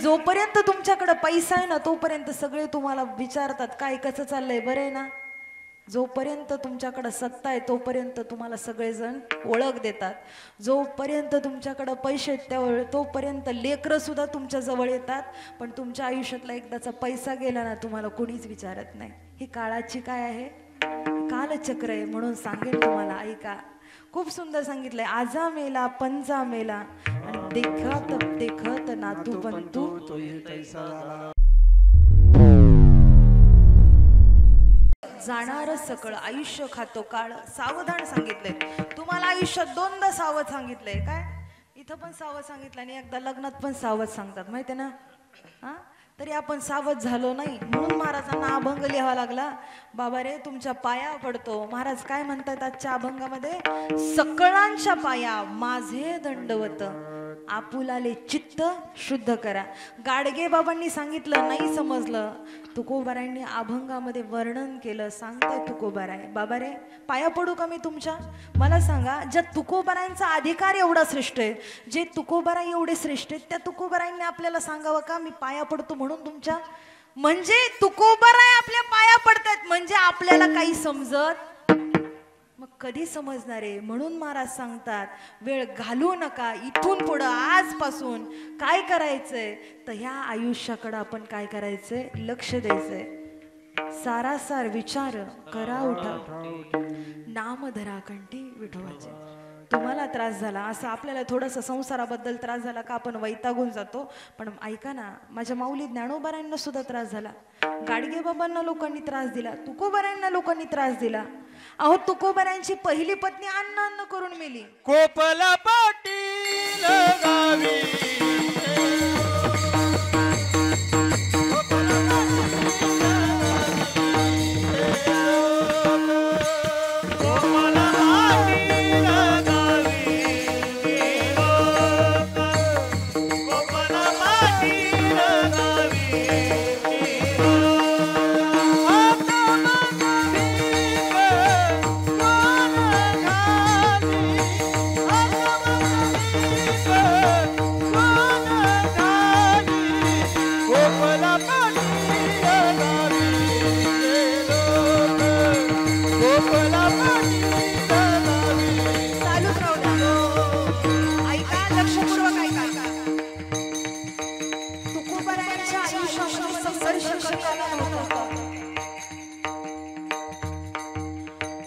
जोपर्यंत तुमच्याकडे पैसा आहे ना तोपर्यंत सगळे तुम्हाला विचारतात काय कसं चाललंय, बरं आहे ना. जोपर्यंत तुमच्याकडे सत्ता आहे तोपर्यंत तुम्हाला सगळेजण ओळख देतात. जोपर्यंत तुमच्याकडे पैसे आहेत तोपर्यंत लेकरं सुद्धा तुमच्या जवळ येतात. पण तुमच्या आयुष्यातला एकदाचा पैसा गेला ना तुम्हाला कोणीच विचारत नाही. ही काळाची काय आहे, कालचक्र आहे. म्हणून सांगेन तुम्हाला, ऐका. खूप सुंदर सांगितलंय. आजा मेला पंजा मेला आणि देखत देखत नातू पंतू जाणार सकळ आयुष्य खातो काळ. सावधान सांगितलंय तुम्हाला. आयुष्यात दोनदा सावध सांगितलंय. काय इथं पण सावध सांगितलं आणि एकदा लग्नात पण सावध सांगतात माहिती ना. हा तरी आपण सावध झालो नाही म्हणून महाराजांना अभंग लिहावा लागला. बाबा रे तुमच्या पाया पडतो. महाराज काय म्हणतात आजच्या अभंगामध्ये, सकळांच्या पाया माझे दंडवत आपुलाले चित्त शुद्ध करा. गाडगे बाबांनी सांगितलं नाही समजलं, तुकोबारायांनी अभंगामध्ये वर्णन केलं. सांगताय तुकोबाराय, बाबा रे पाया पडू का मी तुमच्या. मला सांगा, ज्या तुकोबारायांचा अधिकार एवढा श्रेष्ठ आहे, जे तुकोबाराय एवढे श्रेष्ठ आहेत, त्या तुकोबारायांनी आपल्याला सांगावं का मी पाया पडतो म्हणून तुमच्या. म्हणजे तुकोबाराय आपल्या पाया पडतात म्हणजे आपल्याला काही समजत मग कधी समजणार आहे. म्हणून महाराज सांगतात वेळ घालू नका. इथून पुढं आजपासून काय करायचंय तर ह्या आयुष्याकडे आपण काय करायचंय, लक्ष द्यायचंय. सारासार विचार करा उठा, नाम धरा कंठी विठोबाचे. तुम्हाला त्रास झाला असं आपल्याला थोडंसं संसाराबद्दल त्रास झाला का आपण वैतागून जातो. पण ऐका ना, माझ्या माऊली ज्ञानोबारायांना सुद्धा त्रास झाला, गाडगे बाबांना लोकांनी त्रास दिला, तुकोबारायांना लोकांनी त्रास दिला. अहो तुकोबारायांची पहिली पत्नी अन्न अन्न करून मेली. कोपला पाटील गावी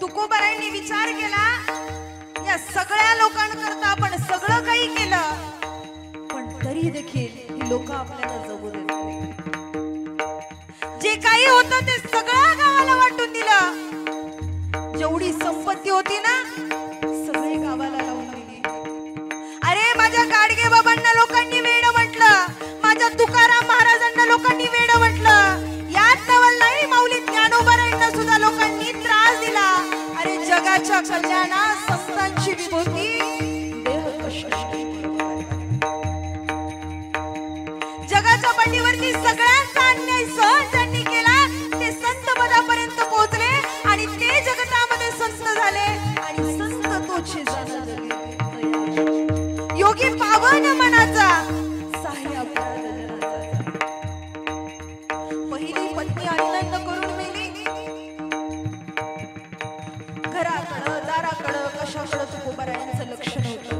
तुकोबारायांनी विचार केला, या सगळ्या लोकांकरता आपण सगळं काही केलं पण तरी देखील ही लोक आपल्याला जगू देत नाही. जे काही होतं ते सगळं गावाला वाटून दिलं. जेवढी संपत्ती होती ना सगळी गावाला लावून दिली. अरे माझ्या गाडगे बाबांना लोकांनी वेड म्हटलं, माझ्या तुकाराम महाराजांना लोकांनी वेड म्हटलं. यात नवल नाही, माऊली ज्ञानोबारायांना सुद्धा लोकांनी त्रास दिला. अरे जगाच्या कल्याणात संतांची विभूती देह कष्ट. जगाच्या पाठीवरती सगळ्यांचा अन्याय सहन ज्यांनी केला ते संत पदापर्यंत पोहोचले आणि ते जगतामध्ये संत झाले आणि संत तोचे योगी पावन मनाचा साह्य पहिली पत्नी अन्न करून मेली. घराकडं दाराकडं कशाकडं तुकोबारायांचं लक्ष नव्हतं.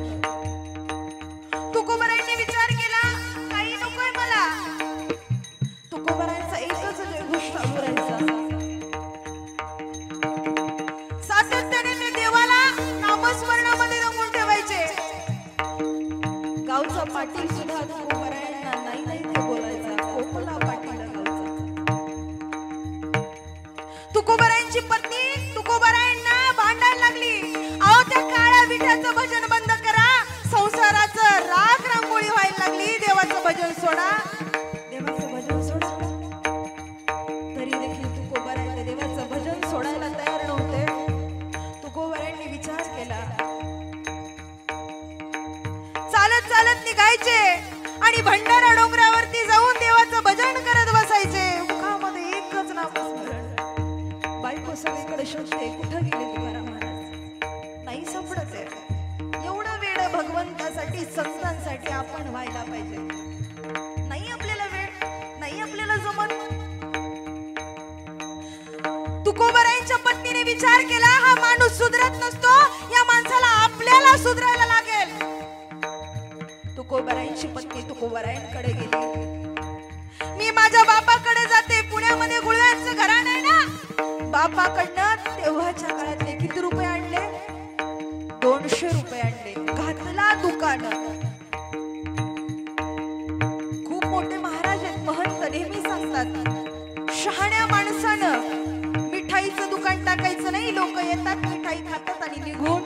तुकोबारायांनी विचार केला काही नकोय मला. तुकोबारायांचा एकच गोष्ट आवरायचा, सातत्याने ते देवाला नामस्मरणामध्ये रंगून ठेवायचे. गावचा पाटील सुद्धा तुकोबारायांना नाही नाही ते बोलायचा. कोपला पाटील गावचा. तुकोबारायांची पत्नी तुकोबारायांना भांडायला लागली. अहो त्या काळ्या विठ्याचं भजन बंद करा, संसाराचं राग रांगोळी व्हायला लागली. देवाचं भजन सोडा, देवाचं भजन सोडा. तरी देखील तुकोबाराय देवाचं भजन सोडायला तयार नव्हते. तुकोबारायांनी विचार केला, चालत चालत निघायचे आणि भंडारा डोंगरावरती जाऊन देवाचं भजन करत बसायचे. मुखामध्ये एकच नामस्मरण. बायको सगळीकडे शोधते, कुठं गेले तुकाराम महाराज, नाही सापडत आहे. एवढं वेळ भगवंतासाठी संतांसाठी आपण व्हायला पाहिजे. नाही विचार केला हा माणूस सुधरत नसतो, या माणसाला आपल्याला सुधरायला लागेल. तुकोबारायांची पत्नी तुकोबारायांकडे गेली. मी माझ्या बापाकडे जाते, पुण्यामध्ये गुळव्यांचं घराणं आहे ना, बापाकडनं तेव्हाच्या काळातले किती रुपये आणले? 200 रुपये आणले. घातला दुकान. खूप मोठे महाराज आहेत, महंत नेहमी सांगतात शहाण्या माणसानं मिठाईचं दुकान टाकायचं नाही. लोक येतात, मिठाई खातात आणि निघून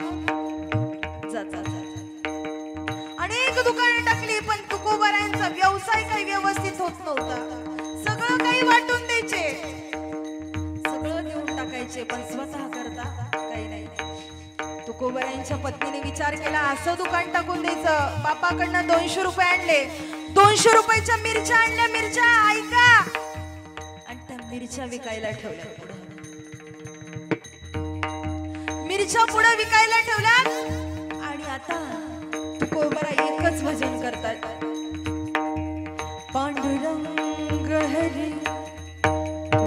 जातात. अनेक दुकाने टाकली, पण तुकोबारायांचा व्यवसाय काही व्यवस्थित होत नव्हता. सगळं काही वाटून द्यायचे, सगळं देऊन टाकायचे, पण स्वतः करता काही नाही. तुकोबारायांच्या पत्नीने विचार केला असं दुकान टाकून द्यायचं. बापाकडनं 200 रुपये आणले, 200 रुपयाच्या मिरच्या आणल्या. मिरच्या ऐका, आणि त्या मिरच्या विकायला ठेवल्या. मिरच्या पुढे विकायला ठेवल्या. आणि आता तुकोबारा एकच भजन करतात. पांडुरंग हरी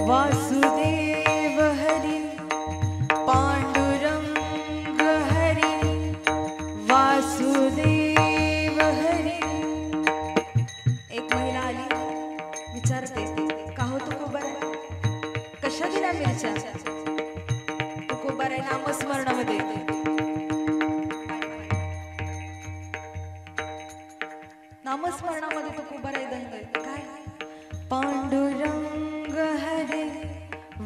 वासुदेव हरी, पांडुरंग हरी वासुदेव हरी. एक महिला आली, विचारते का हो तुकोबारा, कशा दिल्या मिरच्या? तुकोबारा नामस्मरणामध्ये नामस्मरणामध्ये तुकोबारा दंग काय? पांडुरंग हरी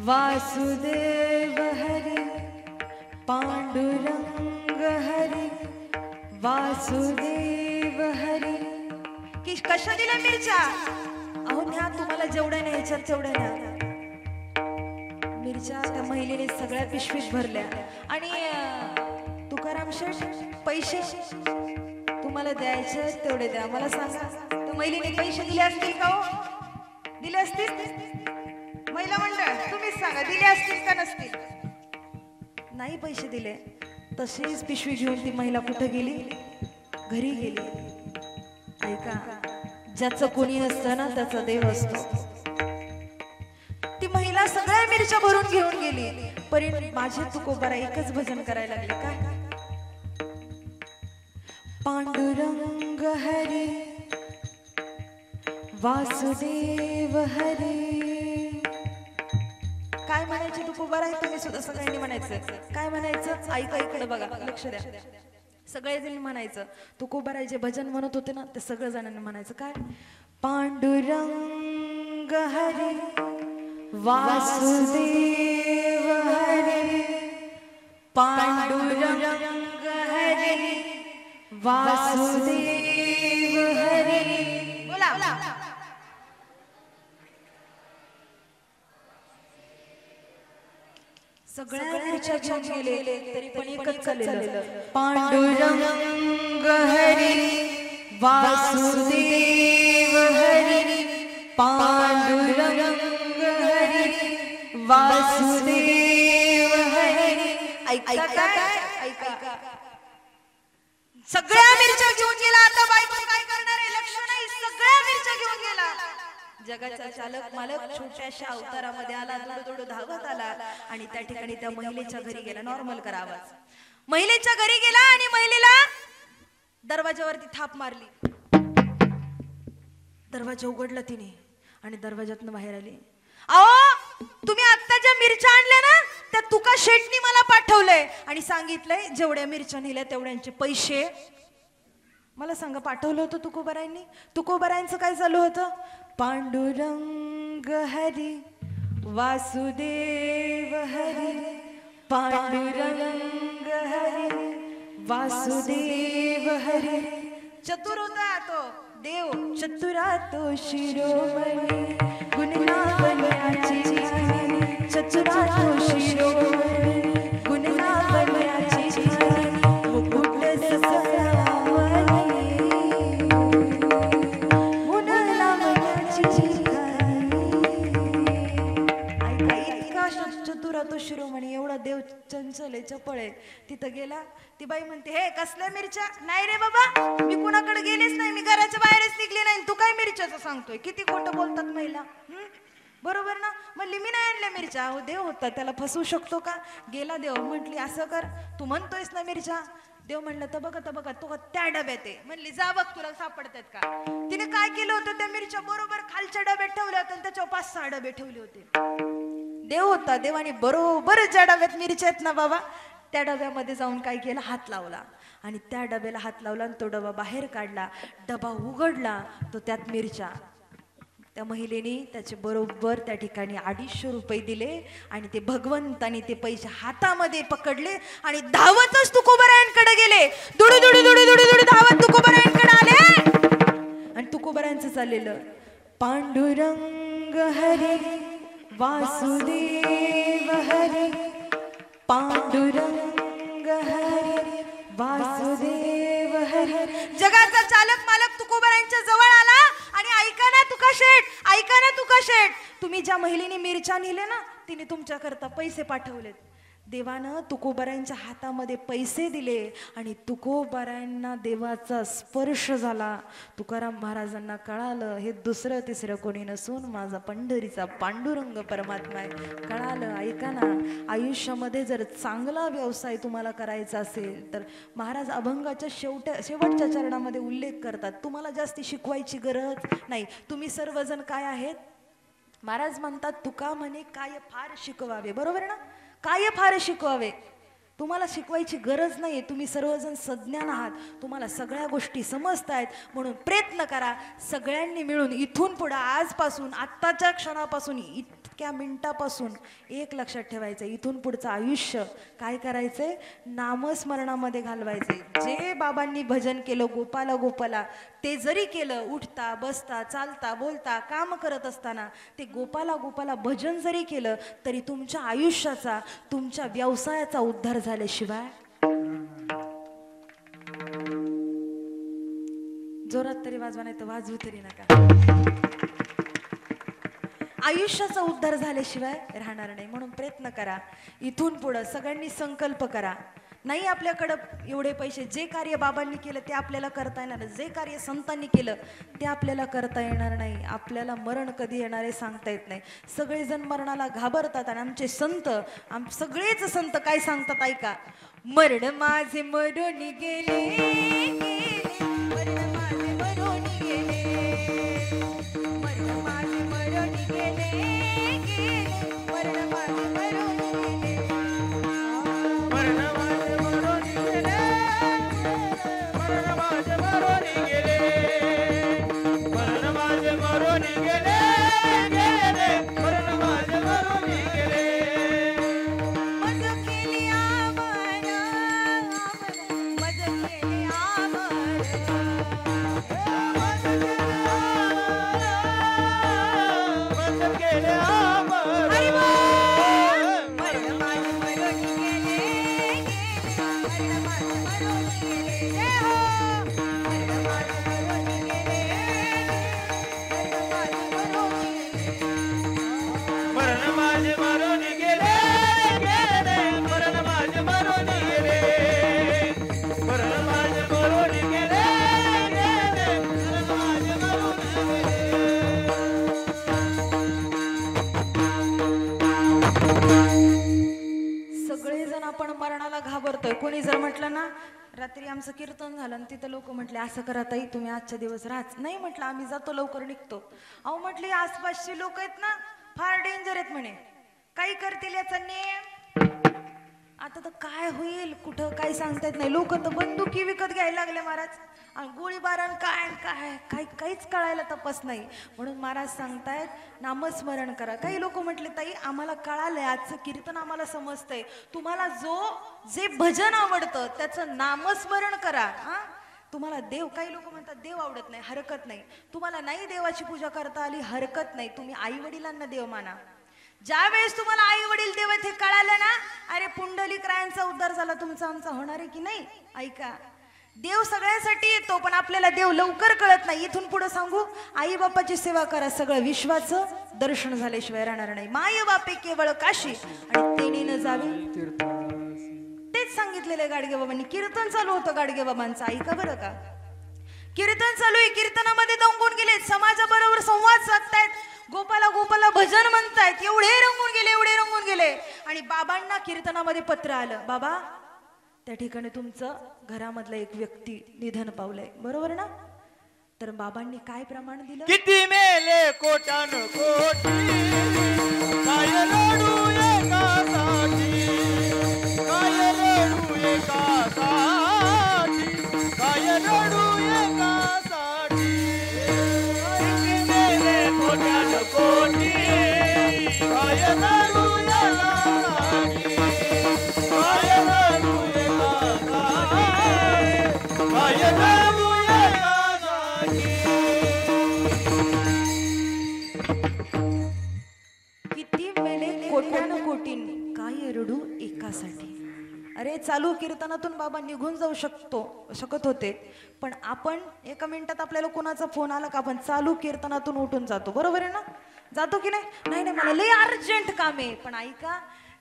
वासुदेव हरी, पांडुरंग हरी वासुदेव हरी. की कशा दिल्या मिरच्या? अहो न्या, तुम्हाला जेवढ्या न्यायच्या तेवढ्या न्या. मिरच्या त्या महिलेने सगळ्या पिशवीत भरल्या. आणि तुकाराम शेठ, पैसे तुम्हाला द्यायचे तेवढे द्या. मला सांगा, तर महिलेने पैसे दिले असतील का हो? दिले असतील? महिला मंडळ तुम्हीच सांगा, दिले असतील का नसतील? नाही पैसे दिले. तशीच पिशवी घेऊन ती महिला कुठे गेली? घरी गेली. ऐका, ज्याचं कोणी नसतं ना त्याचा देव असतो. ती महिला सगळ्या मिरच्या भरून घेऊन गेली. पण माझे तुकोबारा एकच भजन करायला लागले. काय? पांडुरंग हरी वासुदेव हरी. काय म्हणायचे तुकोबारा? तुम्ही सुद्धा सगळ्यांनी म्हणायचं. काय म्हणायचं? ऐका, इकडे बघा, लक्ष द्या. सगळेजण म्हणायचं. तुकोबारा जे भजन म्हणत होते ना ते सगळ्या जणांनी म्हणायचं. काय? पांडुरंग हरी वासुदेव हरी, पांडुरंग हरी वासुदेव हरी. बोला. सगळ्या मिरच्या घेऊन गेले तरी पण एकच चाललेलं. पांडुरंग हरी वासुदेव हरी, पांडुरंग हरी वासुदेव हरी. ऐका काय? ऐका. सगळ्या मिरच्या घेऊन गेला. आता बायको काय करणार आहे? लक्ष नाही, सगळ्या मिरच्या घेऊन गेला. जगाचा चालक मालक छोट्याशा अवतारामध्ये आला, थोडं धावत आला आणि त्या ठिकाणी त्या महिलेच्या घरी गेला. नॉर्मल करा आवाज. महिलेच्या घरी गेला आणि महिलेला दरवाजावरती थाप मारली. दरवाजा उघडला तिने आणि दरवाजातून बाहेर आली. अहो, तुम्ही आता ज्या मिरच्या आणल्या ना त्या तुका शेटनी मला पाठवलंय आणि सांगितलंय जेवढ्या मिरच्या नेल्या तेवढ्यांचे पैसे मला सांगा. पाठवलं होतं तुकोबारायांनी. तुकोबारायांचं काय चालू होतं? पांडुरंग हरी वासुदेव हरी, पांडुरंग हरी वासुदेव हरी. चतुर होता तो देव, चतुरा तो शिरोमणी, गुणनावल्याची झाली. चतुरा तो शिरोमणी, गुणनावल्याची झाली. मुकुट ससरावली, चतुरा तो शिरोमणी. एवढा देव चंचल आहे, चपळ आहे. तिथं गेला. ती बाई म्हणते, हे कसल्या मिरच्या? नाही रे बाबा, मी कुणाकडे गेलेच नाही, मी घराच्या बाहेरच निघले नाही. तू काय मिरच्याचं सांगतोय? किती खोटं बोलतात महिला. बरोबर ना. म्हणली मी नाही आणल्या मिरच्या. अहो देव होता, त्याला फसवू शकतो का. गेला देव, म्हटली असं कर, तू म्हणतोयस ना मिरच्या. देव म्हणलं तर बघा तो त्या डब्यात आहे. म्हणली जा बघ तुला सापडतात का. तिने काय केलं होतं, त्या मिरच्या बरोबर खालच्या डब्यात ठेवल्या होत्या आणि त्याच्यावर 5-6 डबे ठेवले होते. देव होता, देवाने बरोबर ज्या डब्यात मिरच्या आहेत ना बाबा, त्या डब्यामध्ये जाऊन काय केलं, हात लावला आणि त्या डब्याला हात लावला आणि तो डबा बाहेर काढला. डबा उघडला, तो त्यात मिरच्या. त्या महिलेने त्याचे बरोबर त्या ठिकाणी 250 रुपये दिले आणि ते भगवंतानी ते पैसे हातामध्ये पकडले आणि धावतच तुकोबरायांकडे गेले. दुडू दुडू दुडू दुडू दुडू धावत तुकोबरायांकडे आले आणि तुकोबरायांचं चाललेलं, पांडुरंग हरे वासुदेव हरे, पांडुरंग हरे वासुदेव हरे. जगाचा चालक मालक तुकोबरायांच्या जवळ आला आणि ऐका ना तुका शेठ, ऐका ना तुका शेठ, तुम्ही ज्या महिलेने मिरच्या नेले ना, तिने तुमच्याकरता पैसे पाठवलेत. देवानं तुकोबरायांच्या हातामध्ये पैसे दिले आणि तुकोबरायांना देवाचा स्पर्श झाला. तुकाराम महाराजांना कळालं हे दुसरं तिसरं कोणी नसून माझा पंढरीचा पांडुरंग परमात्मा आहे. कळालं. ऐका ना, आयुष्यामध्ये जर चांगला व्यवसाय तुम्हाला करायचा असेल तर महाराज अभंगाच्या शेवटच्या चरणामध्ये उल्लेख करतात, तुम्हाला जास्ती शिकवायची गरज नाही. तुम्ही सर्वजण काय आहेत, महाराज म्हणतात तुका म्हणे काय फार शिकवावे. बरोबर ना, काय फार शिकवावे. तुम्हाला शिकवायची गरज नाही, तुम्ही सर्वजण सज्ञान आहात, तुम्हाला सगळ्या गोष्टी समजतायत. म्हणून प्रयत्न करा सगळ्यांनी मिळून इथून पुढे, आजपासून, आत्ताच्या क्षणापासून, इतक्या मिनिटापासून एक लक्षात ठेवायचं, इथून पुढचं आयुष्य काय करायचंय, नामस्मरणामध्ये घालवायचंय. जे बाबांनी भजन केलं गोपाला गोपाला, ते जरी केलं उठता बसता चालता बोलता काम करत असताना, ते गोपाला गोपाला भजन जरी केलं तरी तुमच्या आयुष्याचा, तुमच्या व्यवसायाचा उद्धार झाल्याशिवाय. जोरात तरी वाजवा, नाही तर वाजवू तरी नका. आयुष्याचा उद्धार झाल्याशिवाय राहणार नाही. म्हणून प्रयत्न करा, इथून पुढं सगळ्यांनी संकल्प करा. नाही आपल्याकडं एवढे पैसे, जे कार्य बाबांनी केलं ते आपल्याला करता येणार, जे कार्य संतांनी केलं ते आपल्याला करता येणार नाही. आपल्याला मरण कधी येणार आहे सांगता येत नाही. सगळेजण मरणाला घाबरतात आणि आमचे संत, सगळेच संत काय सांगतात ऐका, मरण माझे मरून गेले, मरण माझे मरून गेले, मरण माझे मरून गेले, मरण माझे मरून गेले, मरण माझे मरून गेले, मरण माझे मरून गेले, मरण माझे मरून गेले, गेले मरण माझे मरून गेले. मज केली आमर, मज केली आमर, मज केले आमर, हरी बोल. मरण माझे मरून गेले, मरण माझे मरून गेले, जय हो. मरण माझे मरून गेले, मरण माझे मरून गेले. मरण माझे मरून गेले, गेले मरण माझे मरून गेले, मरण माझे मरून गेले, गेले मरण माझे मरून गेले. सगळेजण आपण मरणाला घाबरतोय. कोणी जर म्हटलं ना, रात्री आमचं कीर्तन झालं आणि तिथं लोक म्हटले असं करा ताई तुम्ही आजच्या दिवस राहाच नाही, म्हटलं आम्ही जातो लवकर निघतो. अहो म्हटली आसपासची लोक आहेत ना फार डेंजर आहेत म्हणे, काही करतील याचा नेम. आता तर काय होईल कुठं काय सांगता येत नाही. लोक तर बंदुकी विकत घ्यायला लागले महाराज, आणि गोळीबारण काय काय काय काहीच कळायला तपास नाही. म्हणून महाराज सांगतायत नामस्मरण करा. काही लोक म्हटले ताई आम्हाला कळालंय, आजचं कीर्तन आम्हाला समजतंय, तुम्हाला जे भजन आवडतं त्याचं नामस्मरण करा. तुम्हाला देव, काही लोक म्हणतात देव आवडत नाही, हरकत नाही. तुम्हाला नाही देवाची पूजा करता आली, हरकत नाही. तुम्ही आई वडिलांना देव माना. ज्या वेळेस तुम्हाला आई वडील देव हे कळालं ना, अरे पुंडलिकरायांचा उद्धार झाला, तुमचा आमचा होणार आहे की नाही. ऐका, देव सगळ्यांसाठी येतो, पण आपल्याला देव लवकर कळत नाही. इथून पुढे सांगू, आई बापाची सेवा करा, सगळं विश्वाचं दर्शन झाल्याशिवाय राहणार नाही. माय बापे केवळ काशी आणि तेने न जावे, तेच सांगितलेलं गाडगे बाबांनी. कीर्तन चालू होतं गाडगे बाबांचं, ऐका बरं का. कीर्तन चालू आहे, कीर्तनामध्ये दंगून गेले, समाजाबरोबर संवाद साधतायत, गोपाला गोपाला भजन म्हणतायत, एवढे रंगून गेले, एवढे रंगून गेले. आणि बाबांना कीर्तनामध्ये पत्र आलं, बाबा त्या ठिकाणी तुमचं घरामधलं एक व्यक्ती निधन पावलंय, बरोबर ना? तर बाबांनी काय प्रमाण दिलं? किती मेले कोटान कोटी, काय रडू एकासाठी, काय रडू एकासाठी, काय रडू एकासाठी. किती मेले कोटान कोटी, काय रडू एकासाठी, काय रडू एकासाठी, काय रडू किती मेले कोट्यानं कोटींनी, काय रडू एकासाठी. अरे चालू कीर्तनातून बाबा निघून जाऊ शकत होते, पण आपण एका मिनिटात आपल्याला कोणाचा फोन आला का आपण चालू कीर्तनातून उठून जातो, बरोबर आहे ना? जातो की नाही? नाही नाही, मला लय अर्जंट काम आहे. पण ऐका,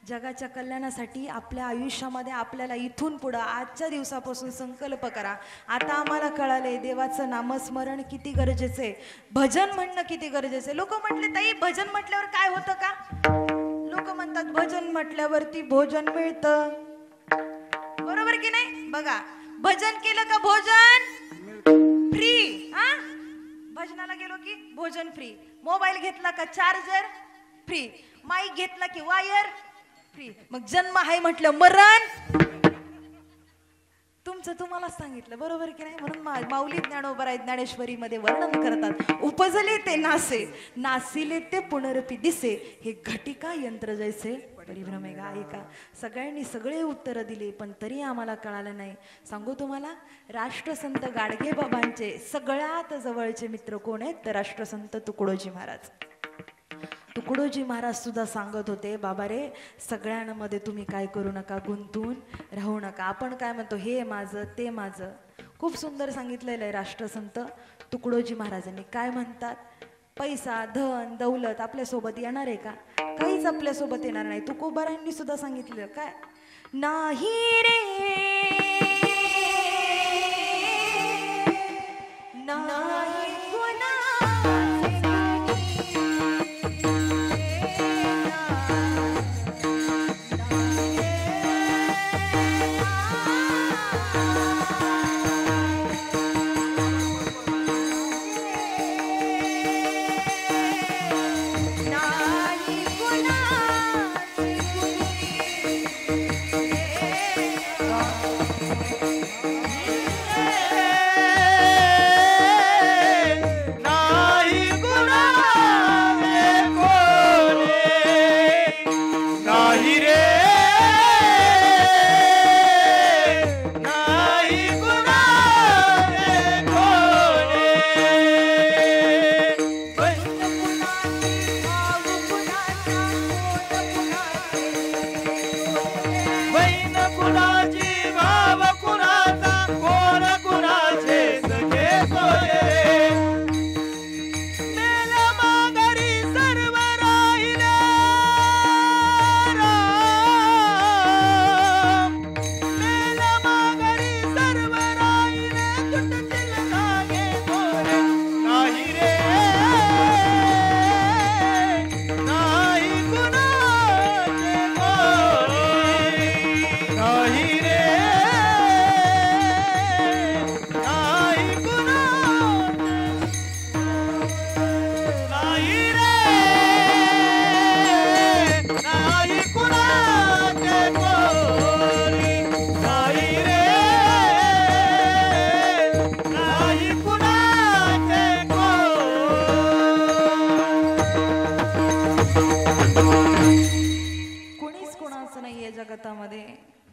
जगाच्या कल्याणासाठी आपल्या आयुष्यामध्ये आपल्याला इथून पुढं आजच्या दिवसापासून संकल्प करा. आता आम्हाला कळालंय देवाचं नामस्मरण किती गरजेचं आहे, भजन म्हणणं किती गरजेचं आहे. लोक म्हटले ताई भजन म्हटल्यावर काय होतं का? लोक म्हणतात भजन म्हटल्यावरती भोजन मिळतं, बरोबर की नाही? बघा, भजन केलं का भोजन फ्री. हा, भजनाला गेलो की भोजन फ्री, मोबाईल घेतला का चार्जर फ्री, माईक घेतला की वायर फ्री. मग जन्म आहे म्हटलं मरण तुमचं तुम्हालाच सांगितलं, बरोबर की नाही? म्हणून माऊली ज्ञानोबराय ज्ञानेश्वरी मध्ये वर्णन करतात, उपजले ते नासे, नासिले ते पुनरपी दिसे, हे घटिका यंत्र जैसे परिभ्रमे. गा ऐका, सगळ्यांनी सगळे उत्तर दिले पण तरी आम्हाला कळालं नाही. सांगू तुम्हाला, राष्ट्रसंत गाडगे बाबांचे सगळ्यात जवळचे मित्र कोण आहेत? तर राष्ट्रसंत तुकडोजी महाराज. तुकडोजी महाराज सुद्धा सांगत होते, बाबा रे सगळ्यांमध्ये तुम्ही काय करू नका, गुंतून राहू नका. आपण काय म्हणतो, हे माझं ते माझं. खूप सुंदर सांगितलेलं आहे राष्ट्रसंत तुकडोजी महाराजांनी. काय म्हणतात, पैसा धन दौलत आपल्यासोबत येणार आहे का? काहीच आपल्यासोबत येणार नाही. तुकोबारांनी सुद्धा सांगितलं काय, नाही रे नाही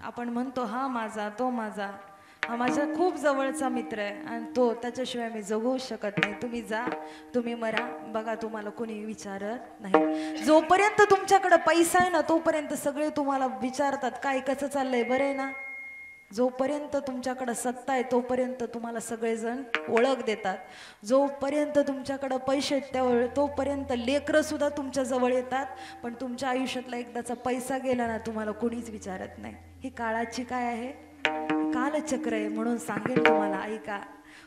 आपण म्हणतो हा माझा तो माझा, हा माझा खूप जवळचा मित्र आहे आणि तो त्याच्याशिवाय मी जगू शकत नाही. तुम्ही जा, तुम्ही मरा, बघा तुम्हाला कोणी विचारत नाही. जोपर्यंत तुमच्याकडे पैसा आहे ना तोपर्यंत सगळे तुम्हाला विचारतात काय कसं चाललंय, बरं आहे ना. जोपर्यंत तुमच्याकडे सत्ता आहे तोपर्यंत तुम्हाला सगळेजण ओळख देतात. जोपर्यंत तुमच्याकडे पैसे आहेत तोपर्यंत लेकरं सुद्धा तुमच्या जवळ येतात. पण तुमच्या आयुष्यातला एकदाचा पैसा गेला ना तुम्हाला कोणीच विचारत नाही. ही काळाची काय आहे, कालचक्र आहे. म्हणून सांगेन तुम्हाला, ऐका,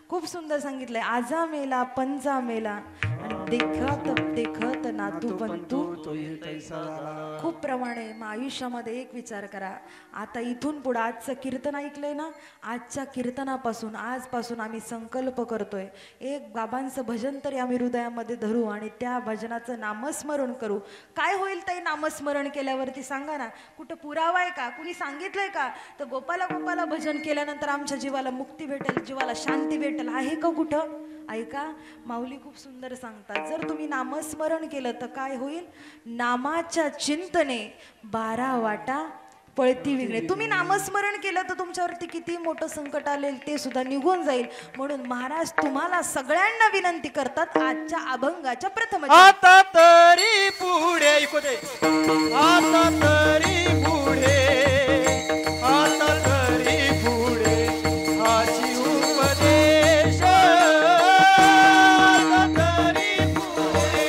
खूप सुंदर सांगितलंय. आजा मेला पंजा मेला आणि देखत देखत नातू पंतू तोही कैसा झाला. खूप प्रमाणे मग आयुष्यामध्ये एक विचार करा. आता इथून पुढे आजचं कीर्तन ऐकलंय ना, आजच्या कीर्तनापासून आजपासून आम्ही संकल्प करतोय, एक बाबांचं भजन तरी आम्ही हृदयामध्ये धरू आणि त्या भजनाचं नामस्मरण करू. काय होईल ताई नामस्मरण केल्यावरती सांगा ना? कुठं पुरावा आहे का? कुणी सांगितलंय का? तर गोपाला गोपाला भजन केल्यानंतर आमच्या जीवाला मुक्ती भेटेल, जीवाला शांती भेटेल, आहे का कुठं? ऐका, माऊली खूप सुंदर सांगतात, जर तुम्ही नामस्मरण केलं तर काय होईल? नामाच्या चिंतने 12 वाटा पळती विघ्ने. तुम्ही नामस्मरण केलं तर तुमच्यावरती किती मोठं संकट आलेल ते सुद्धा निघून जाईल. म्हणून महाराज तुम्हाला सगळ्यांना विनंती करतात आजच्या अभंगाच्या प्रथम आता तरी पुढे ऐकू दे. आता तरी पुढे, आता तरी पुढे हाची उपदेश. आता तरी पुढे,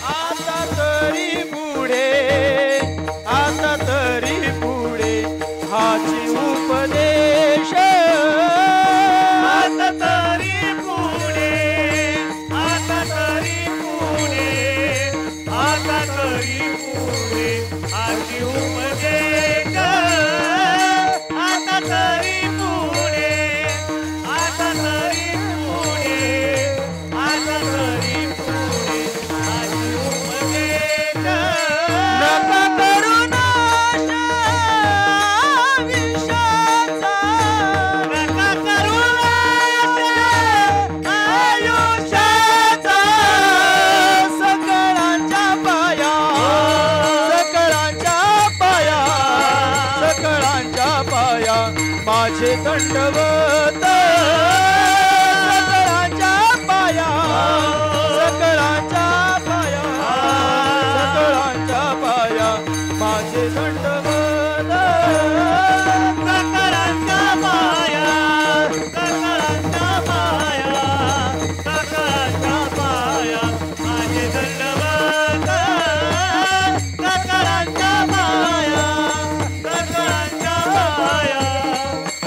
आता तरी पुढे, आता तरी पुढे हाची उपदेश. आता तरी पुढे, आता तरी पुढे, आता तरी पुढे हाची उपदेश. आता तरी पुढे, आता तरी पुढे, आता तरी पुढे हाची उपदेश. नका करू नाश विश्वाचा, नका करू नाश आयुष्याचा. सकळांच्या पाया, सकळांच्या पाया, सकळांच्या पाया माझे दंडवत. सकळांच्या पाया, सकळांच्या पाया, सकळांच्या पाया माझे दंडवत. सकळांच्या पाया, सकळांच्या पाया, सकळांच्या पाया माझे दंडवत. सकळांच्या पाया, सकळांच्या पाया,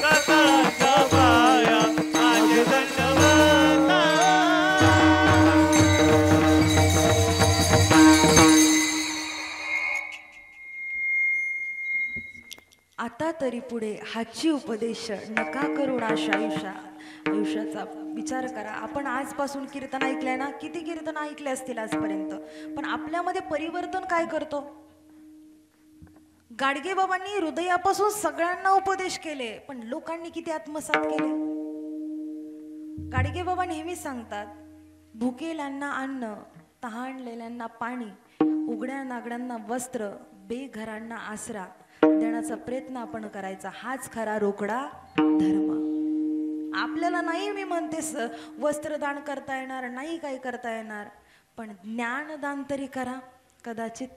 सकळांच्या पाया माझे दंडवत. आता तरी पुढे हाची उपदेश, नका करू नाश आयुष्याचा विचार करा. आपण आजपासून कीर्तन ऐकलंय ना, किती कीर्तन ऐकले असतील आजपर्यंत, पण आपल्यामध्ये परिवर्तन काय करतो? गाडगे बाबांनी हृदयापासून सगळ्यांना उपदेश केले, पण लोकांनी किती आत्मसात केले? गाडगे बाबा नेहमी सांगतात, भुकेल्यांना अन्न, तहानलेल्यांना पाणी, उघड्या नागड्यांना वस्त्र, बेघरांना आसरा देण्याचा प्रयत्न आपण करायचा, हाच खरा रोकडा धर्म. आपल्याला नाही, मी म्हणते वस्त्रदान करता येणार नाही, काही करता येणार, पण ज्ञानदान तरी करा, कदाचित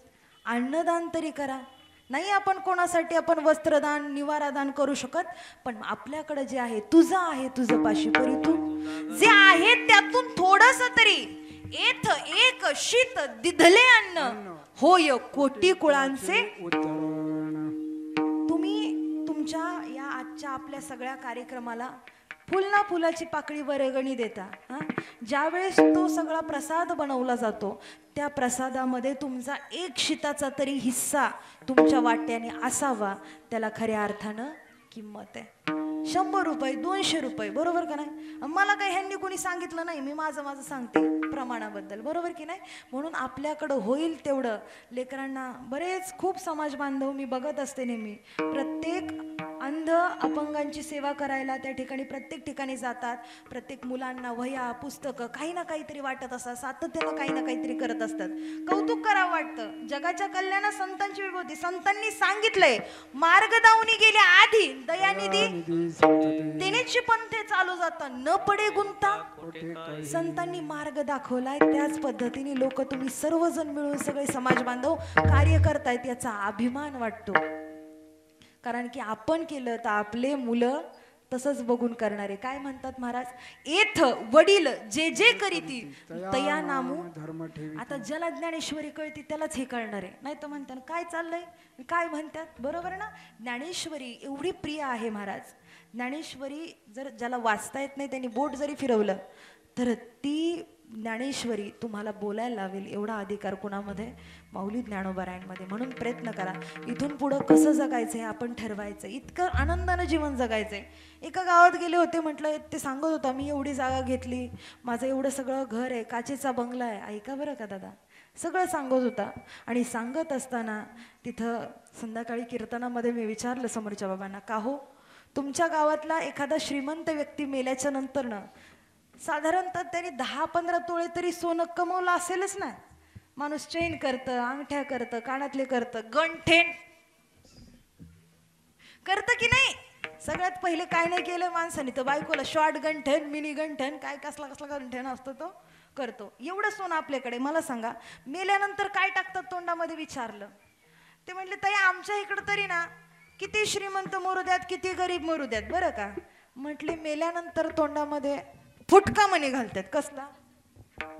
अन्नदान तरी करा. नाही आपण कोणासाठी आपण वस्त्रदान निवारादान करू शकत, पण आपल्याकडे जे आहे, तुझं आहे तुझं पाशी परी तू, जे आहे त्यातून थोडस तरी एथ एक शीत दिधले अन्न होय कोटी कुळांचे. तुम्ही तुमच्या या आजच्या आपल्या सगळ्या कार्यक्रमाला फुल ना फुलाची पाकळी वर्गणी देता. ज्या वेळेस तो सगळा प्रसाद बनवला जातो, त्या प्रसादामध्ये तुमचा एक शीताचा तरी हिस्सा तुमच्या वाट्याने असावा, त्याला खऱ्या अर्थानं किंमत आहे. 100 रुपये 200 रुपये, बरोबर का नाही? मला काही ह्यांनी कोणी सांगितलं नाही, मी माझं सांगते प्रमाणाबद्दल, बरोबर की नाही? म्हणून आपल्याकडं होईल तेवढं लेकरांना. बरेच खूप समाज बांधव मी बघत असते नेहमी, प्रत्येक अंध अपंगांची सेवा करायला त्या ठिकाणी प्रत्येक ठिकाणी जातात. प्रत्येक मुलांना वह्या पुस्तकं काही ना काहीतरी वाटत असतात, सातत्यानं काही ना काहीतरी करत असतात. कौतुक करावं वाटतं. जगाच्या कल्याणात संतांची विभूती. संतांनी सांगितलंय, मार्ग दावणी गेल्या आधी दयानिधी तेनेची पंथे चालू जातात, न पडे गुंता. संतांनी मार्ग दाखवलाय, त्याच पद्धतीने लोक तुम्ही सर्वजण मिळून सगळे समाज बांधव कार्य करतायत, याचा अभिमान वाटतो. कारण की आपण केलं तर आपले मुलं तसंच बघून करणारे. काय म्हणतात महाराज, एथ वडील जे जे करीती तया नामू. आता ज्याला ज्ञानेश्वरी कळती त्यालाच हे कळणार आहे, नाही तर म्हणतात काय चाललंय, काय म्हणतात, बरोबर ना? ज्ञानेश्वरी एवढी प्रिय आहे महाराज. ज्ञानेश्वरी जर ज्याला वाचता येत नाही त्यांनी बोट जरी फिरवलं तर ती ज्ञानेश्वरी तुम्हाला बोलायला लावेल एवढा अधिकार कुणामध्ये? माऊली ज्ञानोबारायांमध्ये. म्हणून प्रयत्न करा, इथून पुढं कसं जगायचंय आपण ठरवायचं, इतकं आनंदानं जीवन जगायचंय. एका गावात गेले होते, म्हटलं ते सांगत होता मी एवढी जागा घेतली, माझं एवढं सगळं घर आहे, काचेचा बंगला आहे. ऐका बरं का दादा, सगळं सांगत होता. आणि सांगत असताना तिथं संध्याकाळी कीर्तनामध्ये मी विचारलं समोरच्या बाबांना, का हो तुमच्या गावातला एखादा श्रीमंत व्यक्ती मेल्याच्या नंतर ना साधारणतः त्यांनी 10-15 तोळे तरी सोनं कमवलं असेलच ना. माणूस चेन करतं, अंगठ्या करतं, कानातले करतं, गंठेन करतं की नाही. सगळ्यात पहिले काय नाही केलं माणसाने तर बायकोला शॉर्ट गंठन, मिनी गंठन, काय कसला कसला गंठन असतो तो करतो. एवढं सोनं आपल्याकडे. मला सांगा मेल्यानंतर काय टाकतात तोंडामध्ये? विचारलं. ते म्हणले ताई आमच्या इकडं तरी ना किती श्रीमंत मरू द्यात, किती गरीब मरू द्यात बरं का. म्हटले मेल्यानंतर तोंडामध्ये फुटका मणी घालतात. कसला?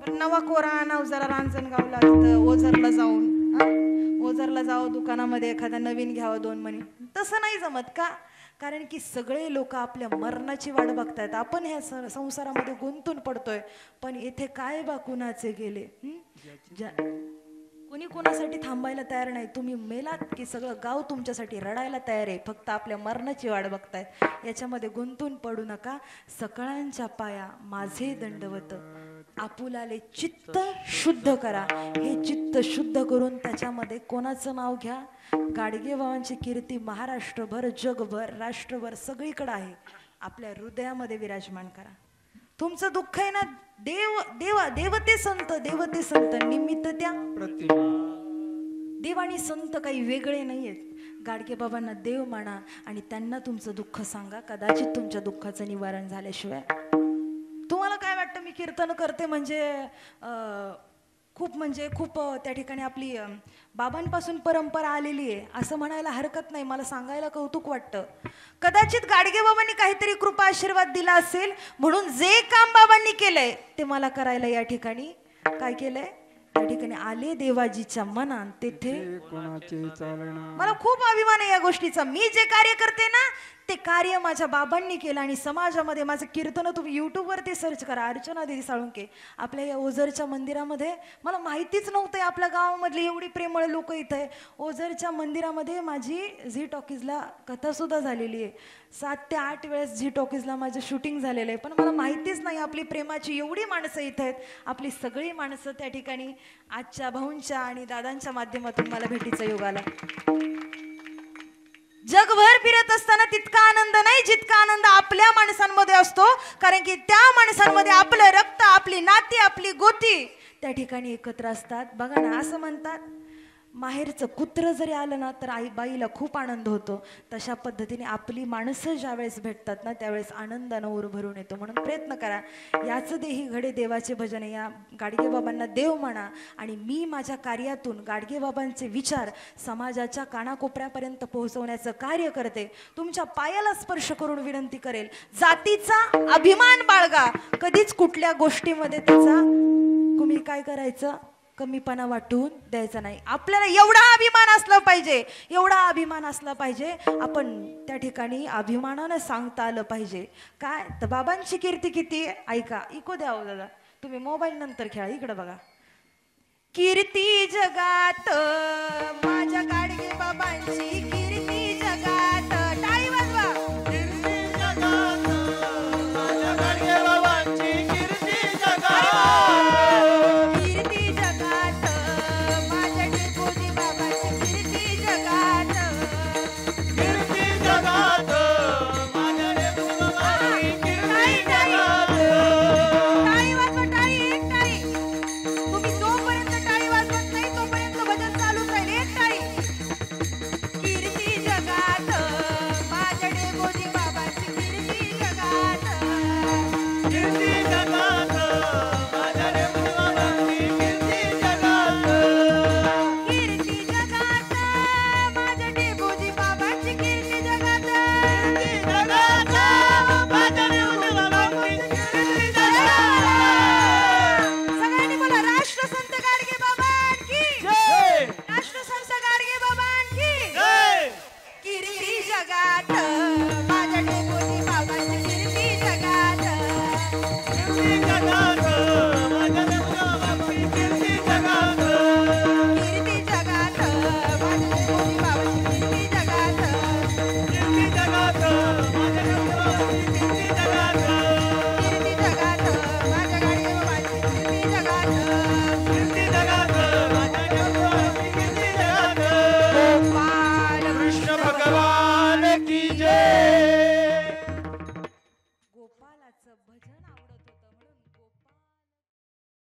नवा कोरा नाव जरा रांजणगावला तिथं ओझरला जाऊन ओझरला जावं, दुकानामध्ये एखादा नवीन घ्यावं 2 मणी. तसं नाही जमत का? कारण की सगळे लोक आपल्या मरणाची वाट बघतायत. आपण ह्या संसारामध्ये गुंतून पडतोय, पण इथे काय बा कुणाचे गेले. कोणी कोणासाठी थांबायला तयार नाही. तुम्ही मेलात की सगळं गाव तुमच्यासाठी रडायला तयार आहे, फक्त आपल्या मरणाची वाट बघतायत. याच्यामध्ये गुंतून पडू नका. सकळांच्या पाया माझे दंडवत, आपुलाले चित्त शुद्ध करा. हे चित्त शुद्ध करून त्याच्यामध्ये कोणाचं नाव घ्या? गाडगेबाबांची कीर्ती महाराष्ट्रभर, जगभर, राष्ट्रभर सगळीकडे आहे. आपल्या हृदयामध्ये विराजमान करा. तुमचं दुःख आहे ना, देवते संत निमित्त त्या प्रतिमा. देव आणि संत काही वेगळे नाहीयेत. गाडगेबाबांना देव माना आणि त्यांना तुमचं दुःख सांगा. कदाचित तुमच्या दुःखाचं निवारण झाल्याशिवाय. तुम्हाला काय वाटतं मी कीर्तन करते म्हणजे खूप त्या ठिकाणी आपली बाबांपासून परंपरा आलेली आहे असं म्हणायला हरकत नाही. मला सांगायला कौतुक वाटतं. कदाचित गाडगेबाबांनी काहीतरी कृपा आशीर्वाद दिला असेल म्हणून जे काम बाबांनी केलंय ते मला करायला या ठिकाणी काय केलंय, त्या ठिकाणी आले देवाजीच्या मनात तेथे कोणाचे चालना. मला खूप अभिमान आहे या गोष्टीचा. मी जे कार्य करते ना ते कार्य माझ्या बाबांनी केलं. आणि समाजामध्ये माझं कीर्तन तुम्ही यूट्यूबवरती सर्च करा, अर्चना देवी साळुंके. आपल्या या ओझरच्या मंदिरामध्ये मला माहितीच नव्हतं आपल्या गावामधली एवढी प्रेमळ लोक इथं आहे. ओझरच्या मंदिरामध्ये माझी झी टॉकीजला कथासुद्धा झालेली आहे. 7 ते 8 वेळेस झी टॉकीजला माझं शूटिंग झालेलं आहे. पण मला माहितीच नाही आपली प्रेमाची एवढी माणसं इथं आहेत. आपली सगळी माणसं त्या ठिकाणी आजच्या भाऊंच्या आणि दादांच्या माध्यमातून मला भेटीचा योग आला. जगभर फिरत असताना तितका आनंद नाही जितका आनंद आपल्या माणसांमध्ये असतो. कारण की त्या माणसांमध्ये आपलं रक्त, आपली नाती, आपली गोती त्या ठिकाणी एकत्र असतात. बघा ना, असं म्हणतात माहेरचं कुत्र जरी आलं ना तर आई बाईला खूप आनंद होतो. तशा पद्धतीने आपली माणसं ज्यावेळेस भेटतात ना त्यावेळेस आनंदानं उर भरून येतो. म्हणून प्रयत्न करा, याच देही घडे देवाचे भजन. या गाडगेबाबांना देव म्हणा आणि मी माझ्या कार्यातून गाडगेबाबांचे विचार समाजाच्या कानाकोपऱ्यापर्यंत पोहोचवण्याचं कार्य करते. तुमच्या पायाला स्पर्श करून विनंती करेल, जातीचा अभिमान बाळगा. कधीच कुठल्या गोष्टीमध्ये त्याचा तुम्ही काय करायचं कमीपणा वाटून द्यायचा नाही. आपल्याला एवढा अभिमान असला पाहिजे, एवढा अभिमान असला पाहिजे. आपण त्या ठिकाणी अभिमानानं सांगता आलं पाहिजे. काय तर बाबांची कीर्ती किती ऐका. इको द्या दादा, तुम्ही मोबाईल नंतर खेळा, इकडे बघा. कीर्ती जगात माझ्या गाडगे बाबांची